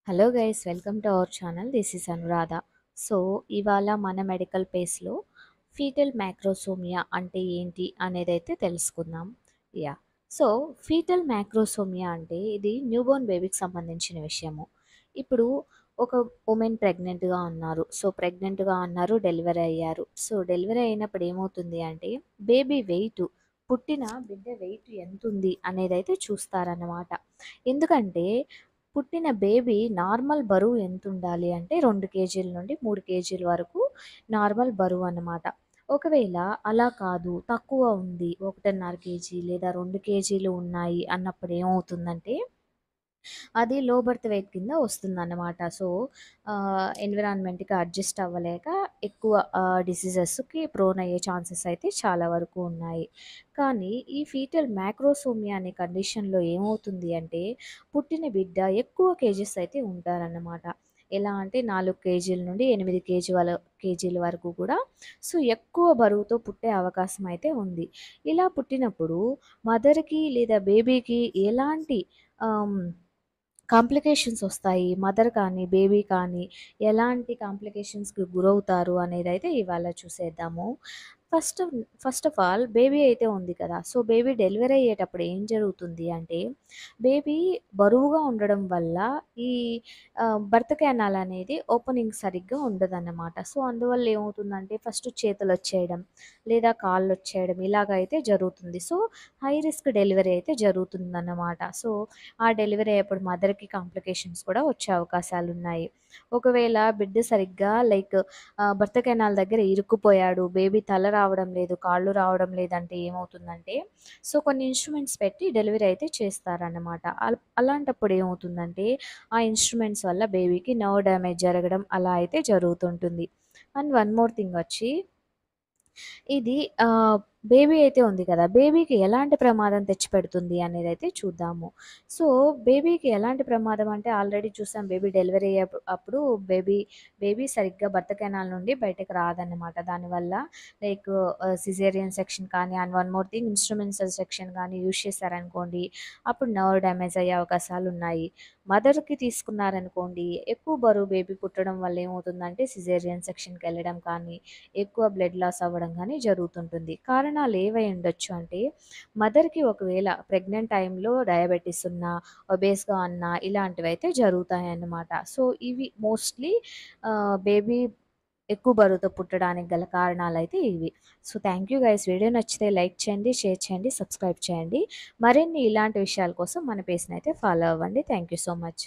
Hello guys, welcome to our channel. This is Anuradha. So ఇవాళ మన medical పేస్లో foetal మ్యాక్రోసోమియా అంటే ఏంటి అనేది అయితే తెలుసుకుందాం. యా సో ఫీటల్ మ్యాక్రోసోమియా అంటే ఇది న్యూబోర్న్ బేబీకి సంబంధించిన విషయము. ఇప్పుడు ఒక ఉమెన్ ప్రెగ్నెంట్గా ఉన్నారు. డెలివరీ అయ్యారు. సో డెలివరీ అయినప్పుడు ఏమవుతుంది అంటే బేబీ వెయిట్, పుట్టిన బిడ్డ వెయిట్ ఎంత ఉంది అనేది అయితే చూస్తారన్నమాట. ఎందుకంటే పుట్టిన బేబీ నార్మల్ బరువు ఎంతుండాలి అంటే 2 కేజీల నుండి 3 కేజీల వరకు నార్మల్ బరువు అన్నమాట. ఒకవేళ అలా కాదు, తక్కువ ఉంది, 1.5 కేజీ లేదా 2 కేజీలు ఉన్నాయి అన్నప్పుడు ఏమవుతుందంటే అది లో బర్త్ వెయిట్ కింద వస్తుందన్నమాట. సో ఎన్విరాన్మెంట్‌కి అడ్జస్ట్ అవ్వలేక ఎక్కువ డిసీజెస్‌కి ప్రోన్ అయ్యే ఛాన్సెస్ అయితే చాలా వరకు ఉన్నాయి. కానీ ఈ ఫీటల్ మ్యాక్రోసోమియా అనే కండిషన్‌లో ఏమవుతుంది అంటే పుట్టిన బిడ్డ ఎక్కువ కేజెస్ అయితే ఉంటారన్నమాట. ఎలా అంటే 4 కేజీల నుండి 8 కేజీల వరకు కూడా సో ఎక్కువ బరువుతో పుట్టే అవకాశం అయితే ఉంది. ఇలా పుట్టినప్పుడు మదర్‌కి లేదా బేబీకి ఎలాంటి ఆహ్ కాంప్లికేషన్స్ వస్తాయి. మదర్ కానీ, బేబీ కానీ ఎలాంటి కాంప్లికేషన్స్‌కి గురవుతారు అనేదైతే ఇవాళ చూసేద్దాము. First first of all baby అయితే ఉంది కదా! సో, బేబీ డెలివరీ అయ్యేటప్పుడు ఏం జరుగుతుంది అంటే, బేబీ బరువుగా ఉండడం వల్ల ఈ బర్త్ కెనాల్ అనేది ఓపెనింగ్ సరిగ్గా ఉండదన్నమాట. సో, అందువల్ల ఏమవుతుందంటే ఫస్ట్ చేతులొచ్చేయడం, లేదా కాళ్ళొచ్చేయడం ఇలాగైతే జరుగుతుంది. సో, హై రిస్క్ డెలివరీ అయితే జరుగుతుందన్నమాట. సో, ఆ డెలివరీ అయ్యేప్పుడు మదర్‌కి కాంప్లికేషన్స్ కూడా వచ్చే అవకాశాలున్నాయి. ఒకవేళ బిడ్డ సరిగ్గా బర్త్ కెనాల్ దగ్గర ఇరుక్కుపోయాడు, బేబీ తల రావడం లేదు, కాళ్ళు రావడం లేదంటే ఏమవుతుందంటే, సో కొన్ని ఇన్‌స్ట్రుమెంట్స్ పెట్టి డెలివరీ అయితే చేస్తారన్నమాట. అలాంటప్పుడు ఏమవుతుందంటే, ఆ ఇన్‌స్ట్రుమెంట్స్ వల్ల బేబీకి నర్వ్ డ్యామేజ్ జరగడం అలా అయితే జరుగుతుంటుంది. అండ్ వన్ మోర్ థింగ్ వచ్చి ఇది బేబీ అయితే ఉంది కదా! బేబీకి ఎలాంటి ప్రమాదం తెచ్చిపెడుతుంది అనేదైతే చూద్దాము. సో, బేబీకి ఎలాంటి ప్రమాదం అంటే ఆల్రెడీ చూసాం, బేబీ డెలివరీ అప్పుడు బేబీ సరిగ్గా బర్త్ కెనాల్ నుండి బయటకి రాదన్నమాట. దానివల్ల సిజేరియన్ సెక్షన్ కానీ and one more thing instrumental section కానీ యూజ్ చేశారనుకోండి, అప్పుడు నర్వ్ డ్యామేజ్ అయ్యే అవకాశాలున్నాయి. మదర్‌కి తీసుకున్నారనుకోండి, ఎక్కువ బరువు బేబీ పుట్టడం వల్ల ఏమవుతుందంటే సిజేరియన్ సెక్షన్‌కెళ్ళడం కానీ, ఎక్కువ బ్లడ్ లాస్ అవ్వడం గానీ జరుగుతుంటుంది. కారణాలు ఏవై ఉండొచ్చు అంటే, మదర్‌కి ఒకవేళ ప్రెగ్నెంట్ టైమ్‌లో డయాబెటిస్ ఉన్నా, ఒబేస్‌గా ఉన్నా ఇలాంటివైతే జరుగుతాయన్నమాట. సో, ఇవి మోస్ట్‌లీ బేబీ ఎక్కువ బరువుతో పుట్టడానికి గల కారణాలైతే ఇవి. So, thank you guys. Video నచ్చితే లైక్ చేయండి, షేర్ చేయండి, సబ్స్క్రైబ్ చేయండి. మరిన్ని ఇలాంటి విషయాల కోసం మన పేజ్‌నైతే ఫాలో అవ్వండి. Thank you so much.